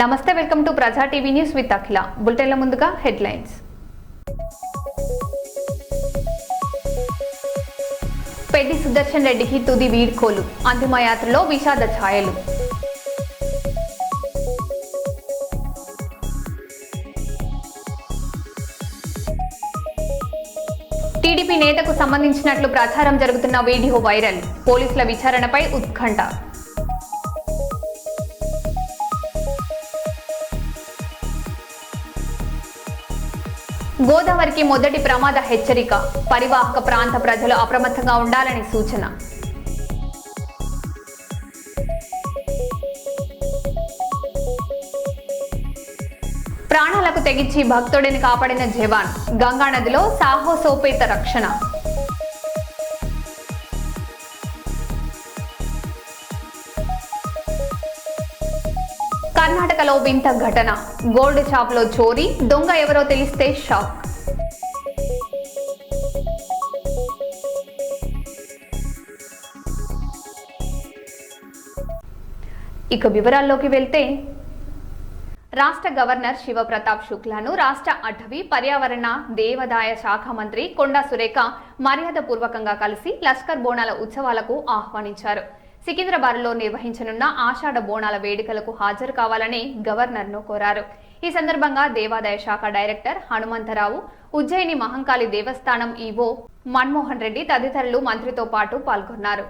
నమస్తే, welcome to ప్రజా TV news with అఖిల. బులెటిన్ల ముందుగా హెడ్లైన్స్. పెద్ది సుదర్శన్ రెడ్డికి తుది వీడ్కోలు, అంతిమయాత్రలో విషాద ఛాయలు. టీడీపీ నేతకు సంబంధించినట్లు ప్రచారం జరుగుతున్న వీడియో వైరల్, పోలీసుల విచారణపై ఉత్కంఠ. గోదావరికి మొదటి ప్రమాద హెచ్చరిక, పరివాహక ప్రాంత ప్రజలు అప్రమత్తంగా ఉండాలని సూచన. ప్రాణాలకు తెగించి భక్తుడిని కాపాడిన జవాన్, గంగానదిలో సాహసోపేత రక్షణ. కర్ణాటకలో వింత ఘటన, గోల్డ్ షాప్ లో చోరీ, దొంగ ఎవరో తెలిస్తే షాక్. ఇక వివరాల్లోకి వెళ్తే, రాష్ట్ర గవర్నర్ శివప్రతాప్ శుక్లాను రాష్ట్ర అటవీ పర్యావరణ దేవాదాయ శాఖ మంత్రి కొండా సురేఖ మర్యాదపూర్వకంగా కలిసి లష్కర్ బోనాల ఉత్సవాలకు ఆహ్వానించారు. సికింద్రాబాద్లో నిర్వహించనున్న ఆషాఢ బోనాల వేడుకలకు హాజరు కావాలని గవర్నర్ను కోరారు. ఈ సందర్భంగా దేవాదాయ శాఖ డైరెక్టర్ హనుమంతరావు, ఉజ్జయిని మహంకాళి దేవస్థానం ఈవో మన్మోహన్ రెడ్డి తదితరులు మంత్రితో పాటు పాల్గొన్నారు.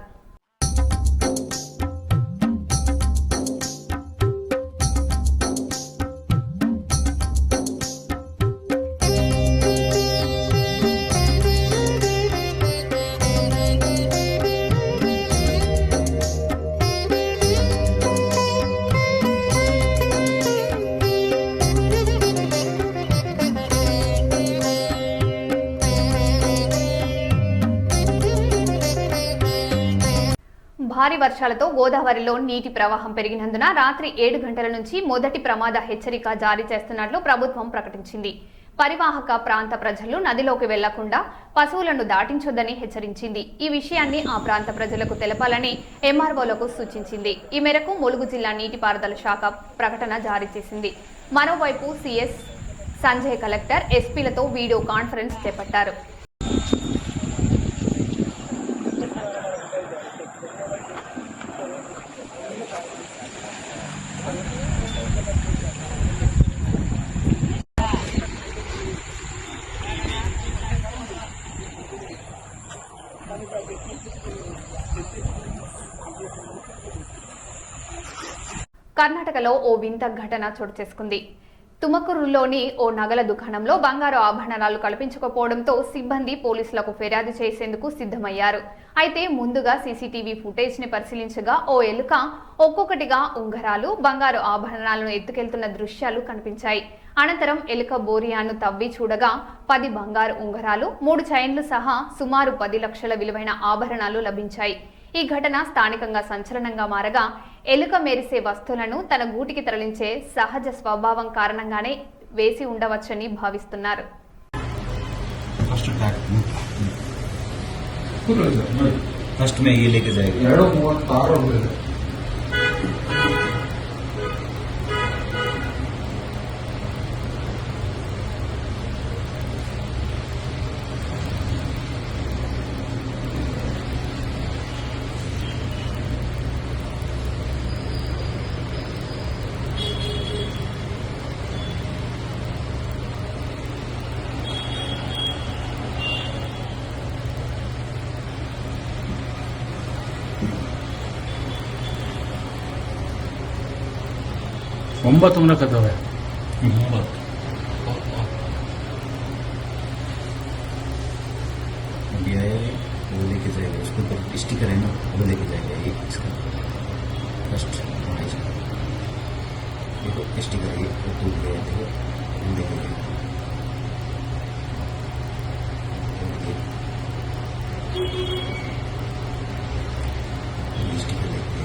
భారీ వర్షాలతో గోదావరిలో నీటి ప్రవాహం పెరిగినందున రాత్రి 7 గంటల నుంచి మొదటి ప్రమాద హెచ్చరిక జారీ చేస్తున్నట్లు ప్రభుత్వం ప్రకటించింది. పరివాహక ప్రాంత ప్రజలు నదిలోకి వెళ్లకుండా పశువులను దాటించొద్దని హెచ్చరించింది. ఈ విషయాన్ని ఆ ప్రాంత ప్రజలకు తెలపాలని ఎంఆర్ఓలకు సూచించింది. ఈ మేరకు ములుగు జిల్లా నీటిపారుదల శాఖ ప్రకటన జారీ చేసింది. మరోవైపు సిఎస్ సంజయ్ కలెక్టర్, ఎస్పీలతో వీడియో కాన్ఫరెన్స్ చేపట్టారు. కర్ణాటకలో ఓ వింత ఘటన చోటు చేసుకుంది. తుమకూరులోని ఓ నగల దుకాణంలో బంగారు ఆభరణాలు కల్పించకపోవడంతో సిబ్బంది పోలీసులకు ఫిర్యాదు చేసేందుకు సిద్ధమయ్యారు. అయితే ముందుగా సీసీటీవీ ఫుటేజ్ ని పరిశీలించగా ఓ ఎలుక ఒక్కొక్కటిగా ఉంగరాలు, బంగారు ఆభరణాలను ఎత్తుకెళ్తున్న దృశ్యాలు కనిపించాయి. అనంతరం ఎలుక బోరియాను తవ్వి చూడగా 10 బంగారు ఉంగరాలు, 3 చైన్లు సహా సుమారు 10 లక్షల విలువైన ఆభరణాలు లభించాయి. ఈ ఘటన స్థానికంగా సంచలనంగా మారగా, ఎలుక మెరిసే వస్తువులను తన గూటికి తరలించే సహజ స్వభావం కారణంగానే వేసి ఉండవచ్చని భావిస్తున్నారు. ಒಂಬತ್ತು ಮುನ್ನಕತ್ತವೆ वो लेके जाएगा, उसके ऊपर स्टिकर है ना, वो लेके जाएगा। एक इसका फर्स्ट देखो स्टिकर है, वो टूट गया, देखो वो लेके जाएगा। स्टिकर लेके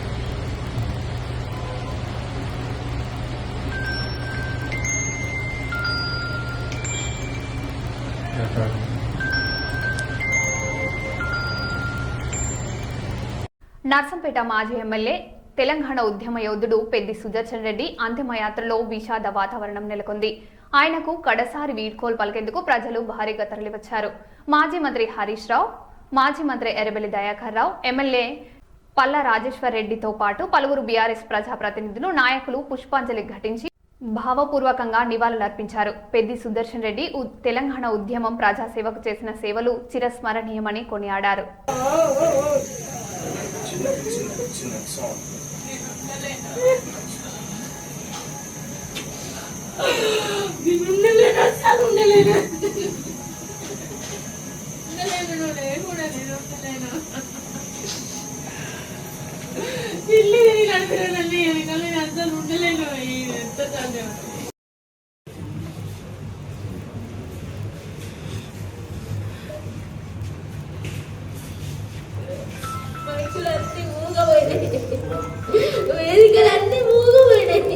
నర్సంపేట మాజీ ఎమ్మెల్యే తెలంగాణ ఉద్యమ యోధుడు పెద్ది సుదర్శన్ రెడ్డి అంతిమయాత్రలో విషాద వాతావరణం నెలకొంది. ఆయనకు కడసారి వీడ్కోలు పలికేందుకు ప్రజలు భారీగా తరలివచ్చారు. మాజీ మంత్రి హరీష్ రావు, మాజీ మంత్రి ఎర్రబెల్లి దయాకర్ రావు, ఎమ్మెల్యే పల్లా రాజేశ్వర్ రెడ్డితో పాటు పలువురు బీఆర్ఎస్ ప్రజాప్రతినిధులు, నాయకులు పుష్పాంజలి ఘటించి భావపూర్వకంగా నివాళులర్పించారు. పెద్ది సుదర్శన్ రెడ్డి తెలంగాణ ఉద్యమం ప్రజాసేవకు చేసిన సేవలు చిరస్మరణీయమని కొనియాడారు. మనుషులన్నీ మూగపోయినాయి, వేదికలన్నీ మూగపోయినాయి.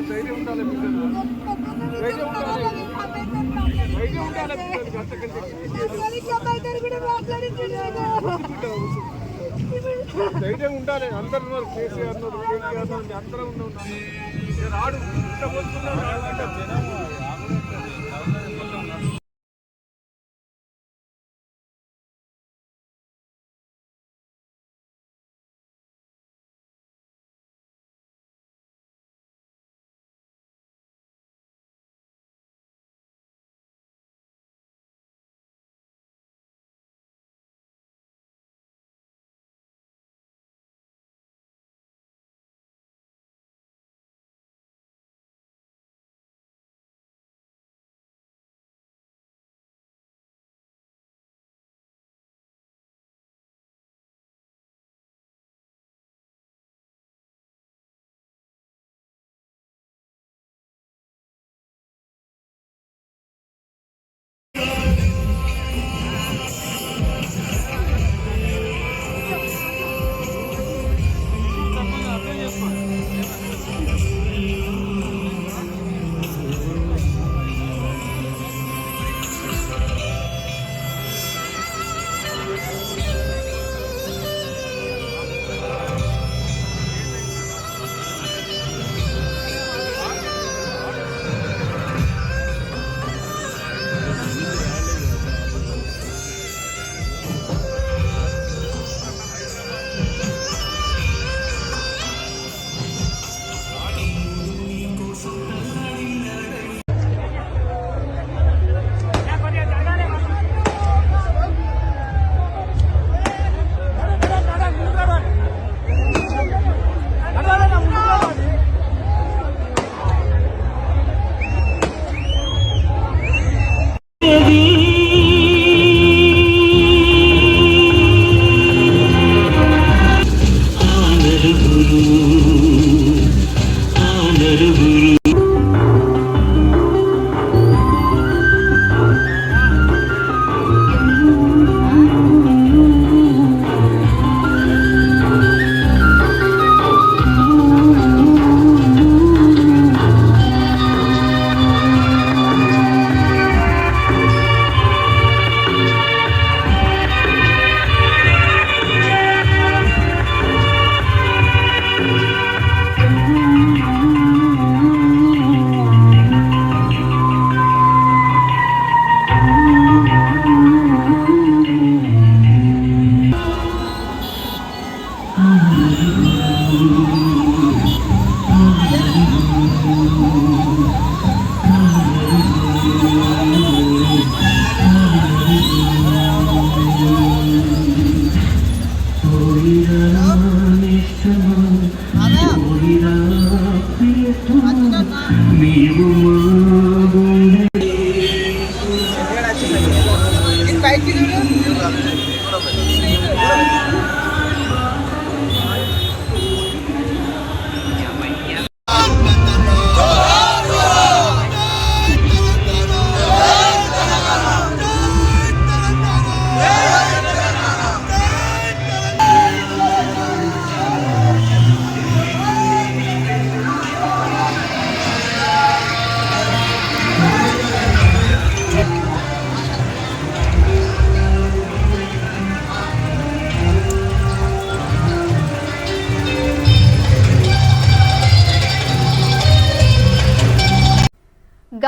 ధైర్యం ఉండాలి పిల్లలు, ధైర్యం ఉండాలి, ధైర్యం ఉండాలి పిల్లలు, ధైర్యం ఉండాలి. అందరు ఉన్నారు, కేసీఆర్ ఉన్నారు, కేటీఆర్ ఉన్నారు, అందరూ ఉన్నారు. రాడు ఇంత పోతున్నారు.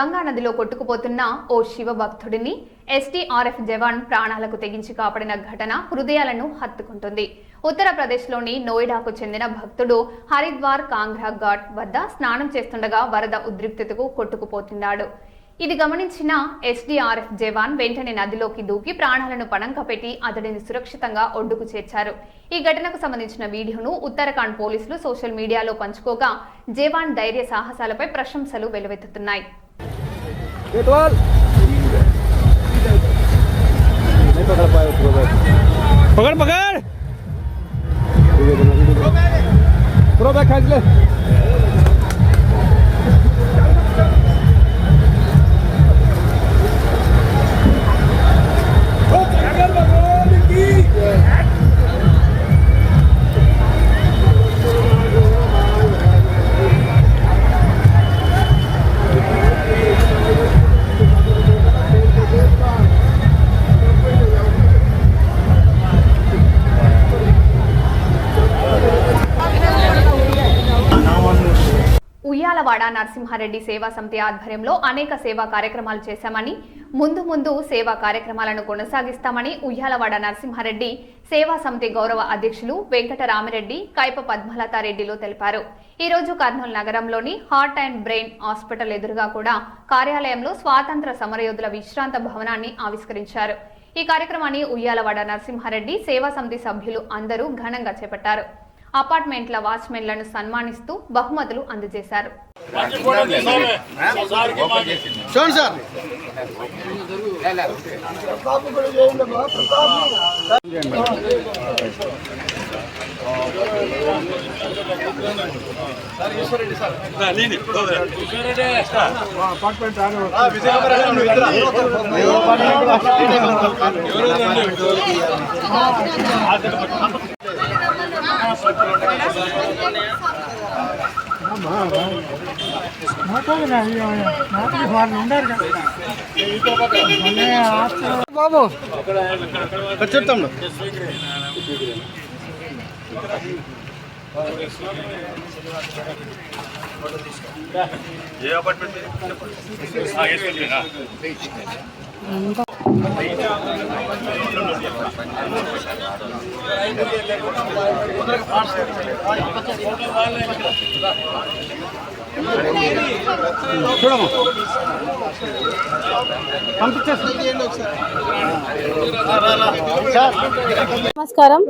గంగా నదిలో కొట్టుకుపోతున్న ఓ శివ భక్తుడిని ఎస్డీఆర్ఎఫ్ జవాన్ ప్రాణాలకు తెగించి కాపాడిన ఘటన హృదయాలను హత్తుకుంటుంది. ఉత్తరప్రదేశ్లోని నోయిడాకు చెందిన భక్తుడు హరిద్వార్ కాంగ్రా ఘాట్ వద్ద స్నానం చేస్తుండగా వరద ఉద్రిక్తతకు కొట్టుకుపోతున్నాడు. ఇది గమనించిన ఎస్డీఆర్ఎఫ్ జవాన్ వెంటనే నదిలోకి దూకి ప్రాణాలను పణంగా పెట్టి అతడిని సురక్షితంగా ఒడ్డుకు చేర్చారు. ఈ ఘటనకు సంబంధించిన వీడియోను ఉత్తరాఖండ్ పోలీసులు సోషల్ మీడియాలో పంచుకోగా జవాన్ ధైర్య సాహసాలపై ప్రశంసలు వెల్లువెత్తుతున్నాయి. ఉయ్యాలవాడ నరసింహారెడ్డి సేవా సమితి ఆధ్వర్యంలో అనేక సేవా కార్యక్రమాలు చేశామని, ముందు సేవా కార్యక్రమాలను కొనసాగిస్తామని ఉయ్యాలవాడ నరసింహారెడ్డి సేవా సమితి గౌరవ అధ్యక్షులు వెంకటరామిరెడ్డి కైప పద్మలతారెడ్డిలు తెలిపారు. ఈ రోజు కర్నూలు నగరంలోని హార్ట్ అండ్ బ్రెయిన్ హాస్పిటల్ ఎదురుగా కూడా కార్యాలయంలో స్వాతంత్ర సమరయోధుల విశ్రాంత భవనాన్ని ఆవిష్కరించారు. ఈ కార్యక్రమాన్ని ఉయ్యాలవాడ నరసింహారెడ్డి సేవా సమితి సభ్యులు అందరూ ఘనంగా చేపట్టారు. అపార్ట్మెంట్ల వాచ్మెన్లను సన్మానిస్తూ బహుమతులు అందజేశారు. బాబు చెప్తాం ఏ అపార్ట్మెంట్ చూడము నమస్కారం.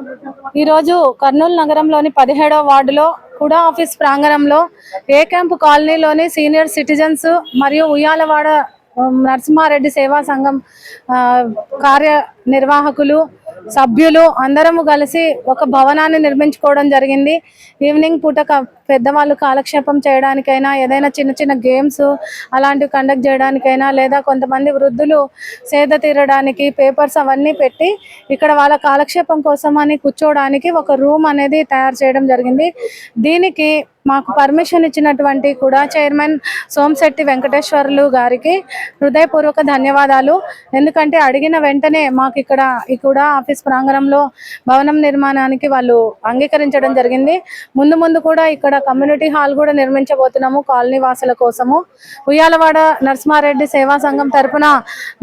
ఈరోజు కర్నూలు నగరంలోని 17వ వార్డులో కూడా ఆఫీస్ ప్రాంగణంలో ఏ క్యాంపు కాలనీలోని సీనియర్ సిటిజన్స్ మరియు ఉయ్యాలవాడ నరసింహారెడ్డి సేవా సంఘం కార్యనిర్వాహకులు సభ్యులు అందరము కలిసి ఒక భవనాన్ని నిర్మించుకోవడం జరిగింది. ఈవినింగ్ పూట పెద్దవాళ్ళు కాలక్షేపం చేయడానికైనా, ఏదైనా చిన్న చిన్న గేమ్స్ అలాంటివి కండక్ట్ చేయడానికైనా, లేదా కొంతమంది వృద్ధులు సేద తీరడానికి పేపర్స్ అవన్నీ పెట్టి ఇక్కడ వాళ్ళ కాలక్షేపం కోసం అని కూర్చోవడానికి ఒక రూమ్ అనేది తయారు చేయడం జరిగింది. దీనికి మాకు పర్మిషన్ ఇచ్చినటువంటి కూడా చైర్మన్ సోమశెట్టి వెంకటేశ్వర్లు గారికి హృదయపూర్వక ధన్యవాదాలు. ఎందుకంటే అడిగిన వెంటనే మాకు ఇక్కడ కూడా ఆఫీస్ ప్రాంగణంలో భవనం నిర్మాణానికి వాళ్ళు అంగీకరించడం జరిగింది. ముందు కూడా ఇక్కడ కమ్యూనిటీ హాల్ కూడా నిర్మించబోతున్నాము కాలనీ వాసుల కోసము. ఉయ్యాలవాడ నరసింహారెడ్డి సేవా సంఘం తరఫున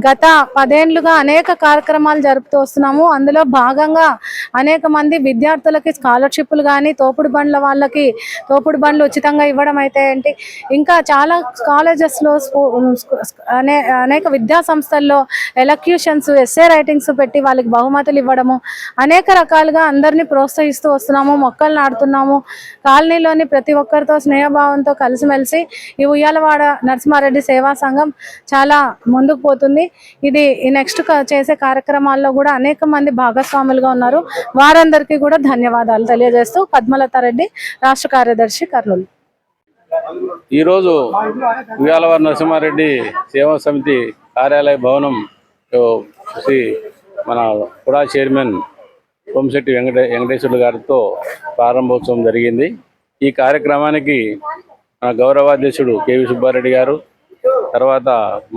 గత 10 ఏళ్లుగా అనేక కార్యక్రమాలు జరుపుతూ వస్తున్నాము. అందులో భాగంగా అనేక మంది విద్యార్థులకి స్కాలర్షిప్లు కానీ, తోపుడు బండ్ల వాళ్ళకి తోపుడు బండ్లు ఉచితంగా ఇవ్వడం అయితే ఏంటి, ఇంకా చాలా కాలేజెస్లో అనేక విద్యా సంస్థల్లో ఎలక్యూషన్స్, ఎస్ఏ రైటింగ్స్ పెట్టి వాళ్ళకి బహుమతులు ఇవ్వడము, అనేక రకాలుగా అందరినీ ప్రోత్సహిస్తూ వస్తున్నాము. మొక్కలు నాటుతున్నాము. కాలనీలోని ప్రతి ఒక్కరితో స్నేహభావంతో కలిసిమెలిసి ఈ ఉయ్యాలవాడ నరసింహారెడ్డి సేవా సంఘం చాలా ముందుకు పోతుంది. ఇది ఈ నెక్స్ట్ చేసే కార్యక్రమాల్లో కూడా అనేక మంది భాగస్వాములుగా ఉన్నారు. వారందరికీ కూడా ధన్యవాదాలు తెలియజేస్తూ పద్మలతారెడ్డి, రాష్ట్ర కార్యదర్శి, కర్నూలు. ఈరోజు ఉయ్యాలవాడ నరసింహారెడ్డి సేవా సమితి కార్యాలయ భవనం మన కూడా చైర్మన్ సోమశెట్టి వెంకటేశ్వర్లు గారితో ప్రారంభోత్సవం జరిగింది. ఈ కార్యక్రమానికి గౌరవాధ్యక్షుడు కేవి సుబ్బారెడ్డి గారు, తర్వాత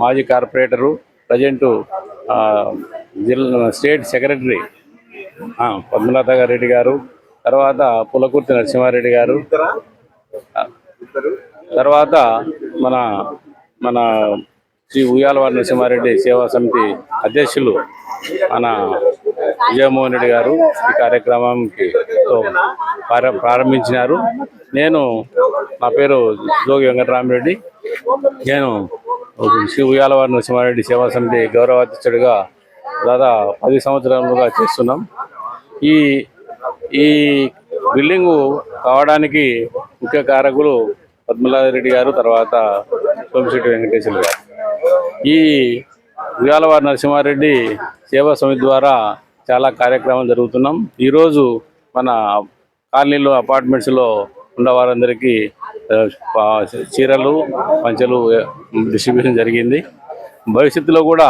మాజీ కార్పొరేటరు, ప్రజెంటు జిల్లా స్టేట్ సెక్రటరీ పద్మలత రెడ్డి గారు, తర్వాత పులకుర్తి నరసింహారెడ్డి గారు, తర్వాత మన మన శ్రీ ఉయ్యాలవారి నరసింహారెడ్డి సేవా సమితి అధ్యక్షులు మన విజయమోహన్ రెడ్డి గారు ఈ కార్యక్రమానికి ప్రారంభించినారు. నా పేరు జోగి వెంకటరామరెడ్డి. నేను శ్రీ ఉయ్యాలవారి నరసింహారెడ్డి సేవా సమితి గౌరవాధ్యక్షుడిగా దాదాపు 10 సంవత్సరాలుగా చేస్తున్నాం. ఈ బిల్డింగు కావడానికి ముఖ్య కారకులు పద్మనాభరెడ్డి గారు, తర్వాత సోమిశెట్టి వెంకటేశ్వర గారు. ఈ ఉయ్యాలవారి నరసింహారెడ్డి సేవా సమితి ద్వారా చాలా కార్యక్రమాలు జరుగుతున్నాం. ఈరోజు మన కాలనీలో అపార్ట్మెంట్స్లో ఉన్న వారందరికీ చీరలు పంచలు డిస్ట్రిబ్యూషన్ జరిగింది. భవిష్యత్తులో కూడా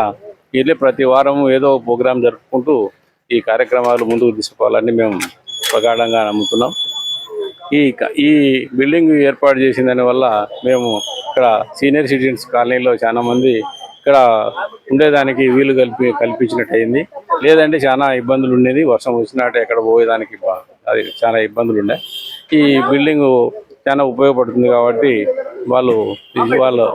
వీళ్ళే ప్రతి వారం ఏదో ప్రోగ్రాం జరుపుకుంటూ ఈ కార్యక్రమాలు ముందుకు తీసుకోవాలని మేము ప్రగాఢంగా నమ్ముతున్నాం. ఈ బిల్డింగ్ ఏర్పాటు చేసిన దానివల్ల మేము ఇక్కడ సీనియర్ సిటిజన్స్ కాలనీలో చాలా మంది ఇక్కడ ఉండేదానికి వీలు కల్పించినట్టు అయింది. లేదంటే చాలా ఇబ్బందులు ఉండేది. వర్షం వచ్చినట్టు ఎక్కడ పోయేదానికి అది చాలా ఇబ్బందులు ఉండే. ఈ బిల్డింగ్ చాలా ఉపయోగపడుతుంది కాబట్టి వాళ్ళు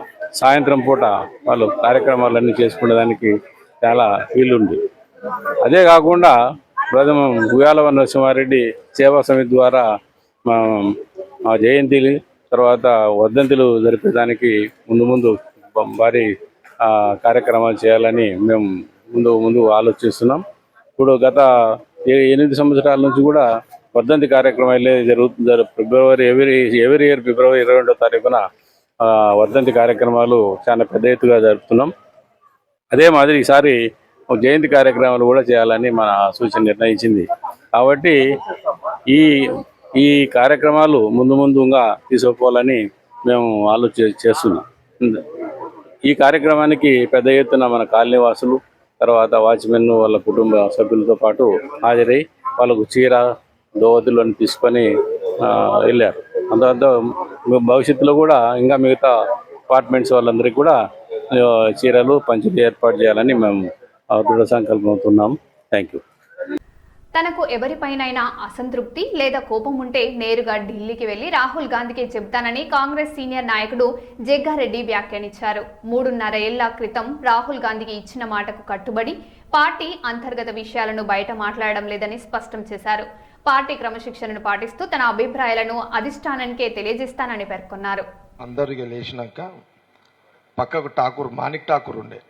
సాయంత్రం పూట వాళ్ళు కార్యక్రమాలన్నీ చేసుకునేదానికి చాలా వీలుంది. అదే కాకుండా ప్రథమం ఉయ్యాలవారి నరసింహారెడ్డి సేవా సమితి ద్వారా మా జయంతిలు తర్వాత వర్ధంతులు జరిపేదానికి ముందు భారీ కార్యక్రమాలు చేయాలని మేము ముందు ఆలోచిస్తున్నాం. ఇప్పుడు గత 8 సంవత్సరాల నుంచి కూడా వర్ధంతి కార్యక్రమాలే జరుగుతుంది. ఫిబ్రవరి ఎవరి ఇయర్ ఫిబ్రవరి 22వ తారీఖున వర్ధంతి కార్యక్రమాలు చాలా పెద్ద ఎత్తుగా జరుపుతున్నాం. అదే మాదిరి ఈసారి జయంతి కార్యక్రమాలు కూడా చేయాలని మన సూచన నిర్ణయించింది. కాబట్టి ఈ కార్యక్రమాలు ముందుగా తీసుకుపోవాలని మేము చేస్తున్నాం. ఈ కార్యక్రమానికి పెద్ద ఎత్తున మన కాలనీ వాసులు, తర్వాత వాచ్మెన్ వాళ్ళ కుటుంబ సభ్యులతో పాటు హాజరై వాళ్ళకు చీర దోవతులను తీసుకొని వెళ్ళారు. అందువల్ల భవిష్యత్తులో కూడా ఇంకా మిగతా అపార్ట్మెంట్స్ వాళ్ళందరికీ కూడా చీరలు పంచులు ఏర్పాటు చేయాలని మేము దృఢ సంకల్పమవుతున్నాం. Thank you. తనకు ఎవరిపైనైనా అసంతృప్తి లేదా కోపం ఉంటే నేరుగా ఢిల్లీకి వెళ్లి రాహుల్ గాంధీకి చెబుతానని కాంగ్రెస్ సీనియర్ నాయకుడు జగ్గారెడ్డి వ్యాఖ్యానించారు. 3.5 ఏళ్ల క్రితం రాహుల్ గాంధీకి ఇచ్చిన మాటకు కట్టుబడి పార్టీ అంతర్గత విషయాలను బయట మాట్లాడడం లేదని స్పష్టం చేశారు. పార్టీ క్రమశిక్షణను పాటిస్తూ తన అభిప్రాయాలను అధిష్టానానికే తెలియజేస్తానని పేర్కొన్నారు. అందరికి లేచినాక పక్కకు మాణిక్ ఠాకూర్ ఉండే,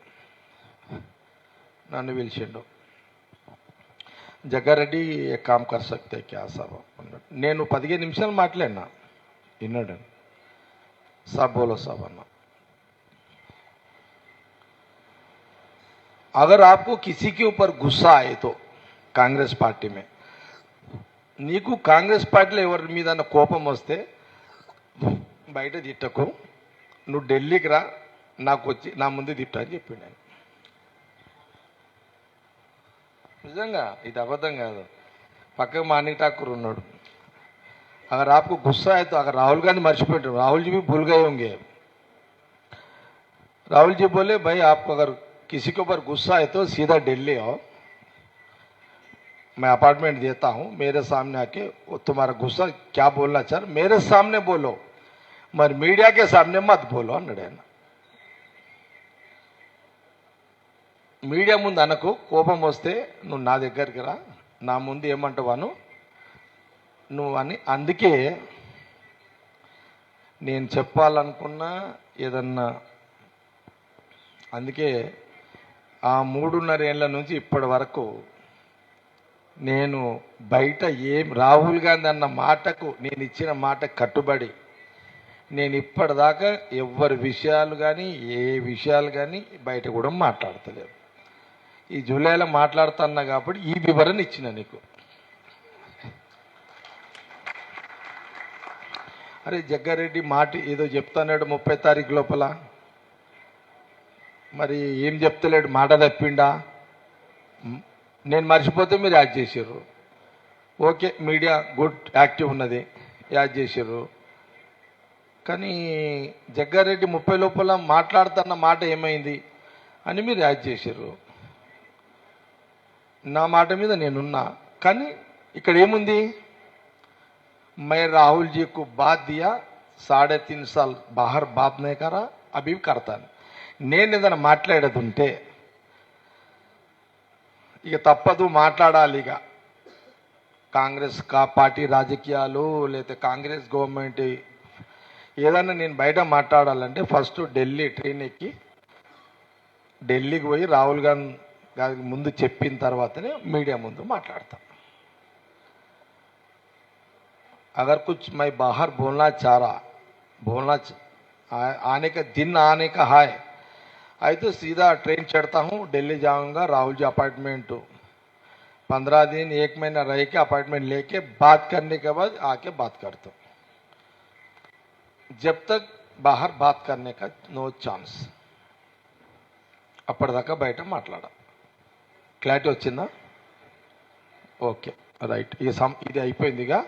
నన్ను పిలిచిండు. జగ్గారెడ్డి ఏ కామ్ కర్ సక్తే క్యా సాబ్ అన్నాడు. నేను 15 నిమిషాలు మాట్లాడినా, విన్నాడు. సాబ్ బోలో సాబ్ అన్నా. अगर आपको किसी के ऊपर गुस्सा आए तो कांग्रेस पार्टी में నీకు కాంగ్రెస్ పార్టీలో ఎవరి మీద కోపం వస్తే బయట తిట్టకు, నువ్వు ఢిల్లీకి రా, నాకు వచ్చి నా ముందు తిట్టా అని చెప్పిండు ఆయన. నిజంగా ఇది అబద్ధం కాదు. పక్కకు మాణిక్ ఠాకూర్ ఉన్నాడు. अगर आपको गुस्सा है तो अगर राहुल गांधी मर्చిపోయారు, राहुल जी भी भूल गए होंगे. राहुल जी बोले भाई आपको अगर किसी के ऊपर गुस्सा है तो सीधा दिल्ली आओ, मैं अपार्टमेंट देता हूँ, मेरे सामने आके वो तुम्हारा गुस्सा क्या बोलना चाह मेरे सामने बोलो, मगर मीडिया के सामने मत बोलो అన్నాడు ఆయన. మీడియా ముందు అనకు, కోపం వస్తే నువ్వు నా దగ్గరికి రా, నా ముందు ఏమంటావాను నువ్వు అని. అందుకే నేను చెప్పాలనుకున్నా ఏదన్నా, అందుకే ఆ 3.5 ఏళ్ల నుంచి ఇప్పటి వరకు నేను బయట రాహుల్ గాంధీ అన్న మాటకు, నేను ఇచ్చిన మాట కట్టుబడి నేను ఇప్పటిదాకా ఎవరి విషయాలు కానీ ఏ విషయాలు కానీ బయట కూడా మాట్లాడతలేదు. ఈ జూలైలో మాట్లాడుతున్నా కాబట్టి ఈ వివరణ ఇచ్చిన నీకు. అరే జగ్గారెడ్డి మాట ఏదో చెప్తాన్నాడు 30 తారీఖు లోపల, మరి ఏం చెప్తలేడు, మాట తప్పిండా? నేను మర్చిపోతే మీరు యాడ్ చేసారు. ఓకే, మీడియా గుడ్ యాక్టివ్ ఉన్నది, యాడ్ చేసారు. కానీ జగ్గారెడ్డి 30 లోపల మాట్లాడుతున్న మాట ఏమైంది అని మీరు యాడ్ చేసారు. నా మాట మీద నేనున్నా, కానీ ఇక్కడ ఏముంది, मैं राहुल जी को बात दिया, 3.5 साल बाहर बात नहीं करा, అవి కడతాను. నేను ఏదైనా మాట్లాడేది ఉంటే ఇక తప్పదు, మాట్లాడాలి. ఇక కాంగ్రెస్ పార్టీ రాజకీయాలు లేకపోతే కాంగ్రెస్ గవర్నమెంట్ ఏదైనా నేను బయట మాట్లాడాలంటే ఫస్ట్ ఢిల్లీ ట్రైన్ ఎక్కి ఢిల్లీకి పోయి రాహుల్ గాంధీ గారికి ముందు చెప్పిన తర్వాతనే మీడియా ముందు మాట్లాడతాం. अगर कुछ मैं बाहर बोलना चाह रहा आने का दिन आने का है तो सीधा ट्रेन चढ़ता हूँ, दिल्ली जाऊंगा, राहुल जी अपार्टमेंट 15 दिन 1 महीना रह के अपार्टमेंट लेके बात करने के बाद आके बात करता हूँ. जब तक बाहर बात करने का नो चांस. అప్పటిదాకా బయట మాట్లాడా. క్లారిటీ వచ్చిందా? Okay, right. ఇది అయిపోయిందిగా.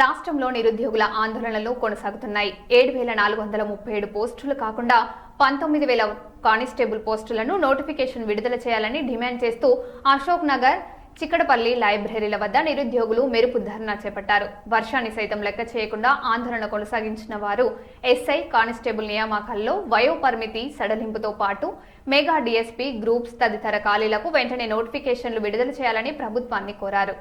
రాష్ట్రంలో నిరుద్యోగుల ఆందోళనలు కొనసాగుతున్నాయి. 7,437 పోస్టులు కాకుండా 19,000 కానిస్టేబుల్ పోస్టులను నోటిఫికేషన్ విడుదల చేయాలని డిమాండ్ చేస్తూ అశోక్ నగర్, చిక్కడపల్లి లైబ్రరీల వద్ద నిరుద్యోగులు మెరుపు ధర్నా చేపట్టారు. వర్షాన్ని సైతం లెక్క చేయకుండా ఆందోళన కొనసాగించిన వారు ఎస్ఐ, కానిస్టేబుల్ నియామకాల్లో వయో పరిమితి సడలింపుతో పాటు మెగా డిఎస్పీ, గ్రూప్స్ తదితర ఖాళీలకు వెంటనే నోటిఫికేషన్లు విడుదల చేయాలని ప్రభుత్వాన్ని కోరారు.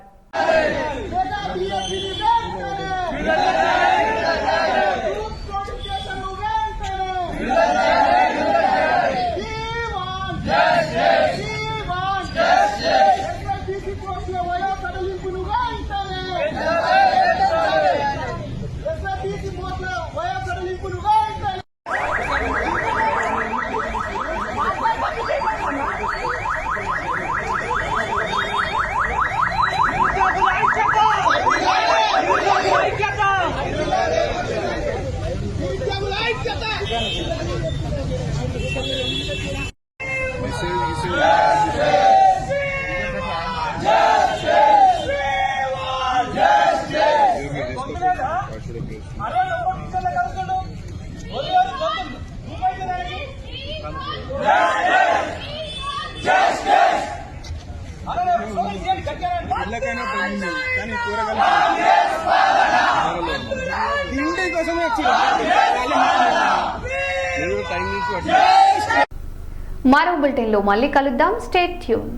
మరో బులెటిన్లో మళ్ళీ కలుద్దాం. Stay tune.